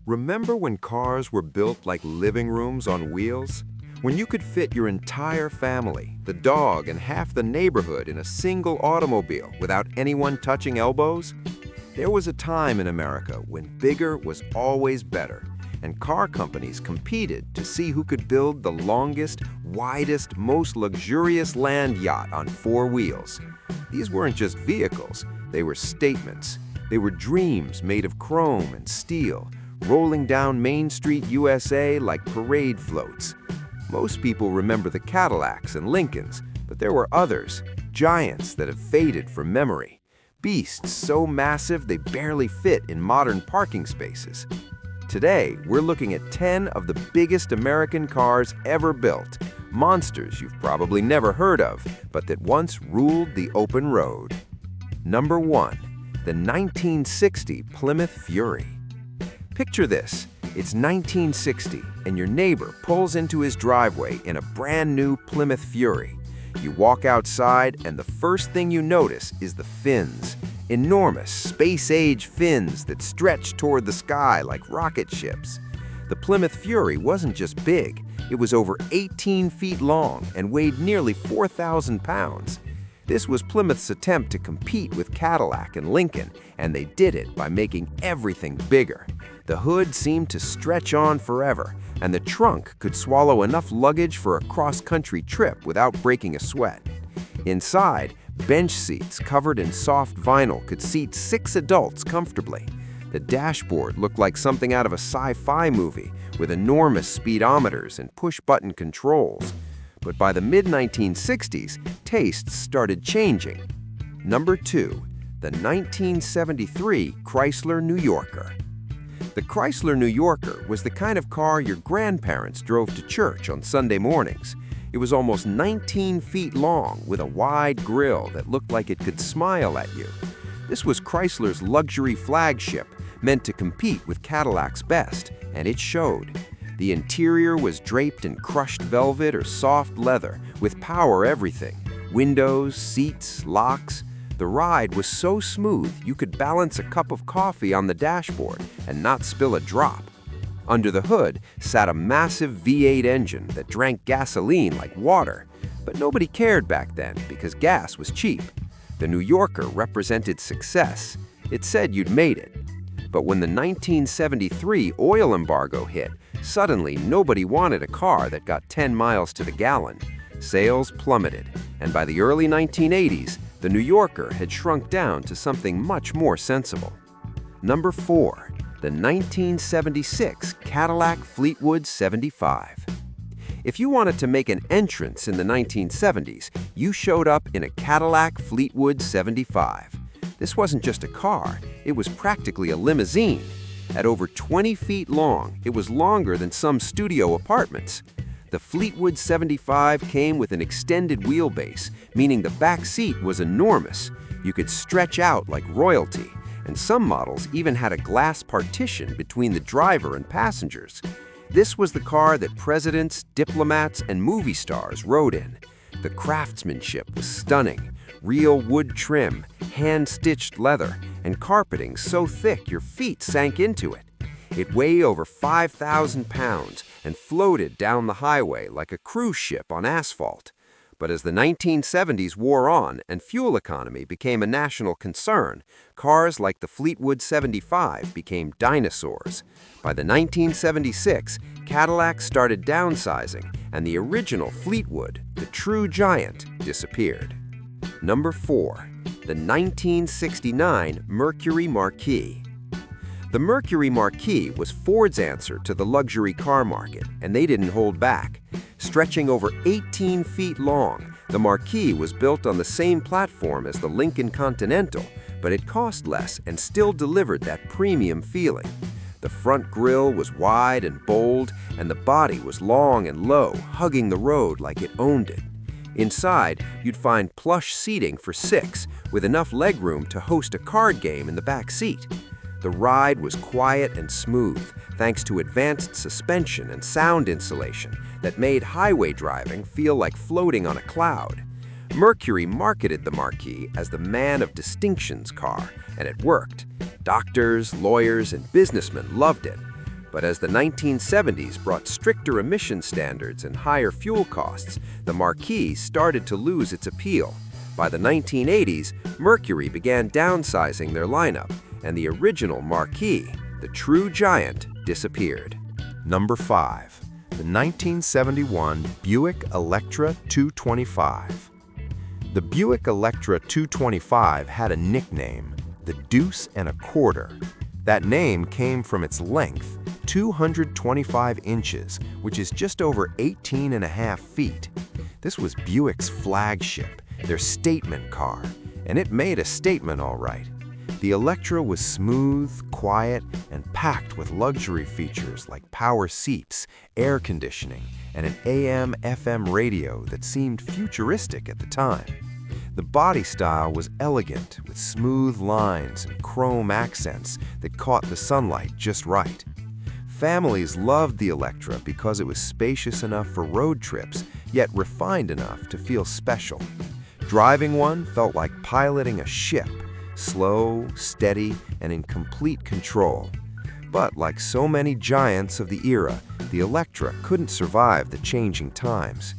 Remember when cars were built like living rooms on wheels? When you could fit your entire family, the dog, and half the neighborhood in a single automobile without anyone touching elbows? There was a time in America when bigger was always better, and car companies competed to see who could build the longest, widest, most luxurious land yacht on four wheels. These weren't just vehicles, they were statements. They were dreams made of chrome and steel, rolling down Main Street, USA like parade floats. Most people remember the Cadillacs and Lincolns, but there were others, giants that have faded from memory. Beasts so massive they barely fit in modern parking spaces. Today, we're looking at 10 of the biggest American cars ever built, monsters you've probably never heard of, but that once ruled the open road. Number 1. The 1960 Plymouth Fury. Picture this, it's 1960, and your neighbor pulls into his driveway in a brand new Plymouth Fury. You walk outside, and the first thing you notice is the fins. Enormous, space-age fins that stretch toward the sky like rocket ships. The Plymouth Fury wasn't just big, it was over 18 feet long and weighed nearly 4,000 pounds. This was Plymouth's attempt to compete with Cadillac and Lincoln, and they did it by making everything bigger. The hood seemed to stretch on forever, and the trunk could swallow enough luggage for a cross-country trip without breaking a sweat. Inside, bench seats covered in soft vinyl could seat 6 adults comfortably. The dashboard looked like something out of a sci-fi movie, with enormous speedometers and push-button controls. But by the mid-1960s, tastes started changing. Number 2. The 1973 Chrysler New Yorker. The Chrysler New Yorker was the kind of car your grandparents drove to church on Sunday mornings. It was almost 19 feet long with a wide grille that looked like it could smile at you. This was Chrysler's luxury flagship, meant to compete with Cadillac's best, and it showed. The interior was draped in crushed velvet or soft leather, with power everything. Windows, seats, locks. The ride was so smooth you could balance a cup of coffee on the dashboard and not spill a drop. Under the hood sat a massive V8 engine that drank gasoline like water, but nobody cared back then because gas was cheap. The New Yorker represented success. It said you'd made it. But when the 1973 oil embargo hit, suddenly nobody wanted a car that got 10 miles to the gallon. Sales plummeted, and by the early 1980s, the New Yorker had shrunk down to something much more sensible. Number 4. The 1976 Cadillac Fleetwood 75. If you wanted to make an entrance in the 1970s, you showed up in a Cadillac Fleetwood 75. This wasn't just a car, it was practically a limousine. At over 20 feet long, it was longer than some studio apartments. The Fleetwood 75 came with an extended wheelbase, meaning the back seat was enormous. You could stretch out like royalty, and some models even had a glass partition between the driver and passengers. This was the car that presidents, diplomats, and movie stars rode in. The craftsmanship was stunning. Real wood trim, hand-stitched leather, and carpeting so thick your feet sank into it. It weighed over 5,000 pounds and floated down the highway like a cruise ship on asphalt. But as the 1970s wore on and fuel economy became a national concern, cars like the Fleetwood 75 became dinosaurs. By the 1976, Cadillac started downsizing, and the original Fleetwood, the true giant, disappeared. Number 4. The 1969 Mercury Marquis. The Mercury Marquis was Ford's answer to the luxury car market, and they didn't hold back. Stretching over 18 feet long, the Marquis was built on the same platform as the Lincoln Continental, but it cost less and still delivered that premium feeling. The front grille was wide and bold, and the body was long and low, hugging the road like it owned it. Inside, you'd find plush seating for 6, with enough legroom to host a card game in the back seat. The ride was quiet and smooth, thanks to advanced suspension and sound insulation that made highway driving feel like floating on a cloud. Mercury marketed the Marquis as the man of distinctions car, and it worked. Doctors, lawyers, and businessmen loved it. But as the 1970s brought stricter emission standards and higher fuel costs, the Marquis started to lose its appeal. By the 1980s, Mercury began downsizing their lineup, and the original Marquis, the true giant, disappeared. Number 5. The 1971 Buick Electra 225. The Buick Electra 225 had a nickname, the Deuce and a Quarter. That name came from its length, 225 inches, which is just over 18.5 feet. This was Buick's flagship, their statement car, and it made a statement all right. The Electra was smooth, quiet, and packed with luxury features like power seats, air conditioning, and an AM/FM radio that seemed futuristic at the time. The body style was elegant, with smooth lines and chrome accents that caught the sunlight just right. Families loved the Electra because it was spacious enough for road trips, yet refined enough to feel special. Driving one felt like piloting a ship, slow, steady, and in complete control. But like so many giants of the era, the Electra couldn't survive the changing times.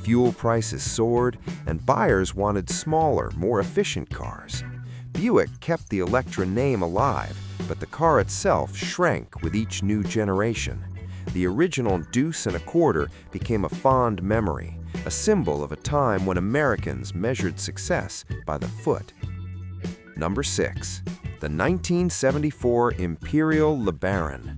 Fuel prices soared, and buyers wanted smaller, more efficient cars. Buick kept the Electra name alive, but the car itself shrank with each new generation. The original Deuce and a Quarter became a fond memory, a symbol of a time when Americans measured success by the foot. Number 6. The 1974 Imperial LeBaron.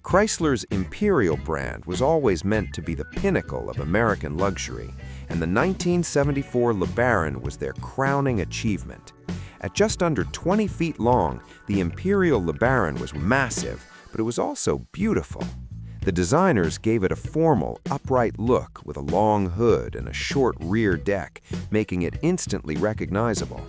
Chrysler's Imperial brand was always meant to be the pinnacle of American luxury, and the 1974 LeBaron was their crowning achievement. At just under 20 feet long, the Imperial LeBaron was massive, but it was also beautiful. The designers gave it a formal, upright look with a long hood and a short rear deck, making it instantly recognizable.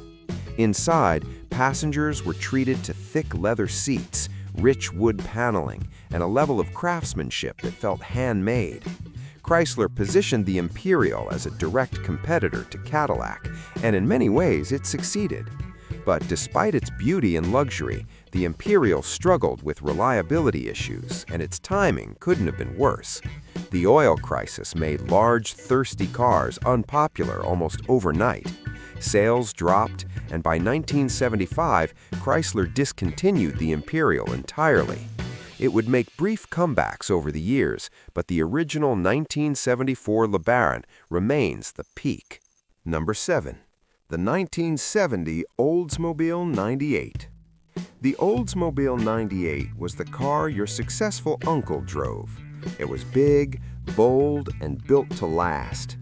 Inside, passengers were treated to thick leather seats, rich wood paneling, and a level of craftsmanship that felt handmade. Chrysler positioned the Imperial as a direct competitor to Cadillac, and in many ways it succeeded. But despite its beauty and luxury, the Imperial struggled with reliability issues, and its timing couldn't have been worse. The oil crisis made large, thirsty cars unpopular almost overnight. Sales dropped, and by 1975, Chrysler discontinued the Imperial entirely. It would make brief comebacks over the years, but the original 1974 LeBaron remains the peak. Number 7. The 1970 Oldsmobile 98. The Oldsmobile 98 was the car your successful uncle drove. It was big, bold, and built to last.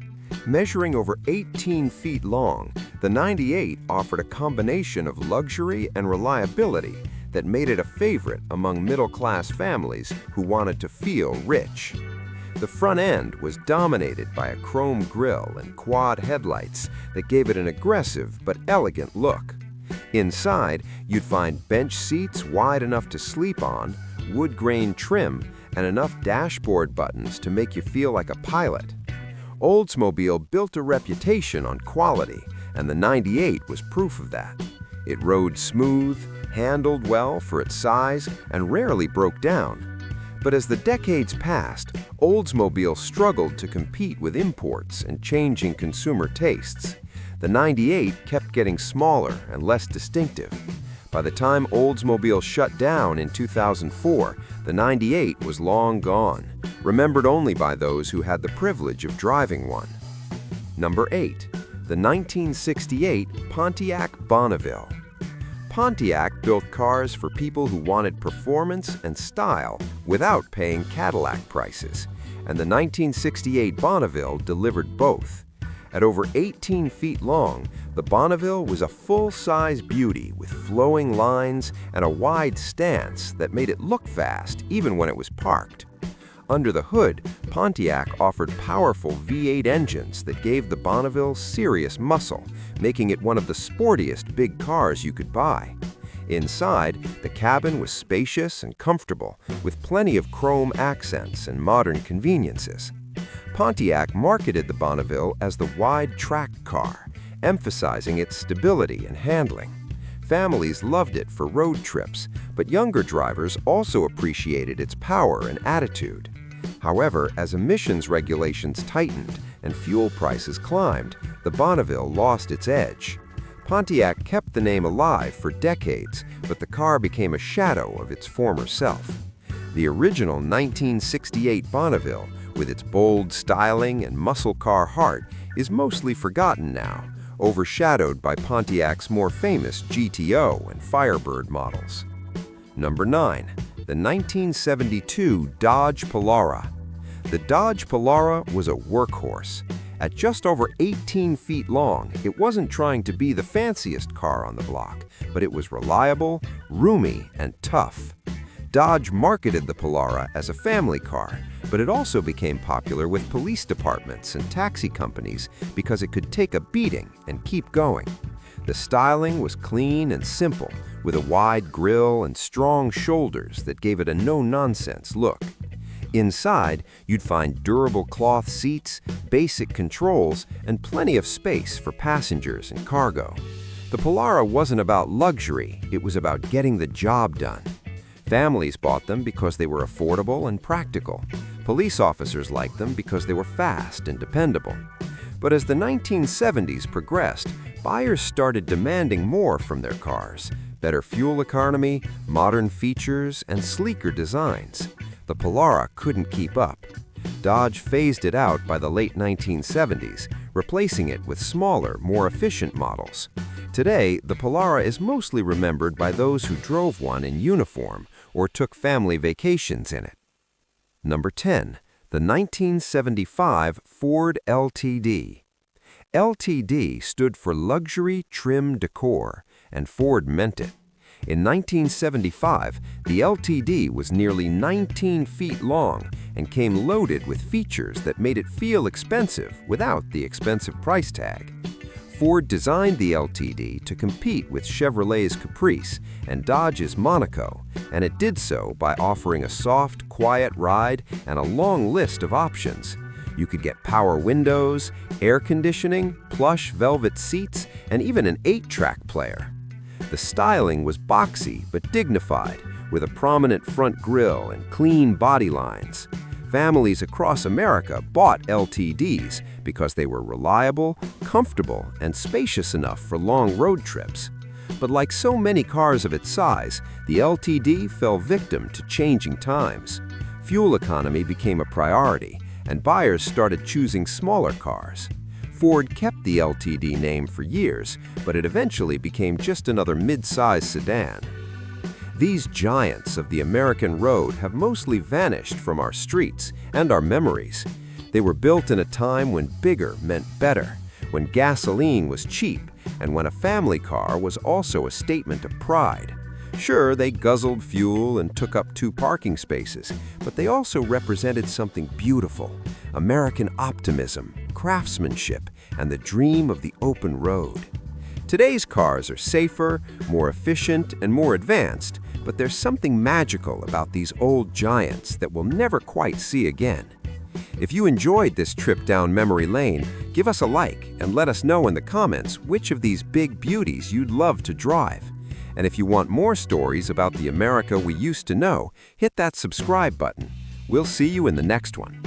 Measuring over 18 feet long, the 98 offered a combination of luxury and reliability that made it a favorite among middle-class families who wanted to feel rich. The front end was dominated by a chrome grille and quad headlights that gave it an aggressive but elegant look. Inside, you'd find bench seats wide enough to sleep on, wood grain trim, and enough dashboard buttons to make you feel like a pilot. Oldsmobile built a reputation on quality, and the 98 was proof of that. It rode smooth, handled well for its size, and rarely broke down. But as the decades passed, Oldsmobile struggled to compete with imports and changing consumer tastes. The 98 kept getting smaller and less distinctive. By the time Oldsmobile shut down in 2004, the 98 was long gone, remembered only by those who had the privilege of driving one. Number 8. The 1968 Pontiac Bonneville. Pontiac built cars for people who wanted performance and style without paying Cadillac prices, and the 1968 Bonneville delivered both. At over 18 feet long, the Bonneville was a full-size beauty with flowing lines and a wide stance that made it look fast even when it was parked. Under the hood, Pontiac offered powerful V8 engines that gave the Bonneville serious muscle, making it one of the sportiest big cars you could buy. Inside, the cabin was spacious and comfortable, with plenty of chrome accents and modern conveniences. Pontiac marketed the Bonneville as the wide track car, emphasizing its stability and handling. Families loved it for road trips, but younger drivers also appreciated its power and attitude. However, as emissions regulations tightened and fuel prices climbed, the Bonneville lost its edge. Pontiac kept the name alive for decades, but the car became a shadow of its former self. The original 1968 Bonneville, with its bold styling and muscle car heart, is mostly forgotten now, overshadowed by Pontiac's more famous GTO and Firebird models. Number 9. The 1972 Dodge Polara. The Dodge Polara was a workhorse. At just over 18 feet long, it wasn't trying to be the fanciest car on the block, but it was reliable, roomy, and tough. Dodge marketed the Polara as a family car, but it also became popular with police departments and taxi companies because it could take a beating and keep going. The styling was clean and simple, with a wide grille and strong shoulders that gave it a no-nonsense look. Inside, you'd find durable cloth seats, basic controls, and plenty of space for passengers and cargo. The Polara wasn't about luxury, it was about getting the job done. Families bought them because they were affordable and practical. Police officers liked them because they were fast and dependable. But as the 1970s progressed, buyers started demanding more from their cars: better fuel economy, modern features, and sleeker designs. The Polara couldn't keep up. Dodge phased it out by the late 1970s, replacing it with smaller, more efficient models. Today, the Polara is mostly remembered by those who drove one in uniform or took family vacations in it. Number 10. The 1975 Ford LTD. LTD stood for Luxury Trim Decor, and Ford meant it. In 1975, the LTD was nearly 19 feet long and came loaded with features that made it feel expensive without the expensive price tag. Ford designed the LTD to compete with Chevrolet's Caprice and Dodge's Monaco, and it did so by offering a soft, quiet ride and a long list of options. You could get power windows, air conditioning, plush velvet seats, and even an 8-track player. The styling was boxy but dignified, with a prominent front grille and clean body lines. Families across America bought LTDs because they were reliable, comfortable, and spacious enough for long road trips. But like so many cars of its size, the LTD fell victim to changing times. Fuel economy became a priority, and buyers started choosing smaller cars. Ford kept the LTD name for years, but it eventually became just another mid-size sedan. These giants of the American road have mostly vanished from our streets and our memories. They were built in a time when bigger meant better, when gasoline was cheap, and when a family car was also a statement of pride. Sure, they guzzled fuel and took up 2 parking spaces, but they also represented something beautiful: American optimism, craftsmanship, and the dream of the open road. Today's cars are safer, more efficient, and more advanced, but there's something magical about these old giants that we'll never quite see again. If you enjoyed this trip down memory lane, give us a like and let us know in the comments which of these big beauties you'd love to drive. And if you want more stories about the America we used to know, hit that subscribe button. We'll see you in the next one.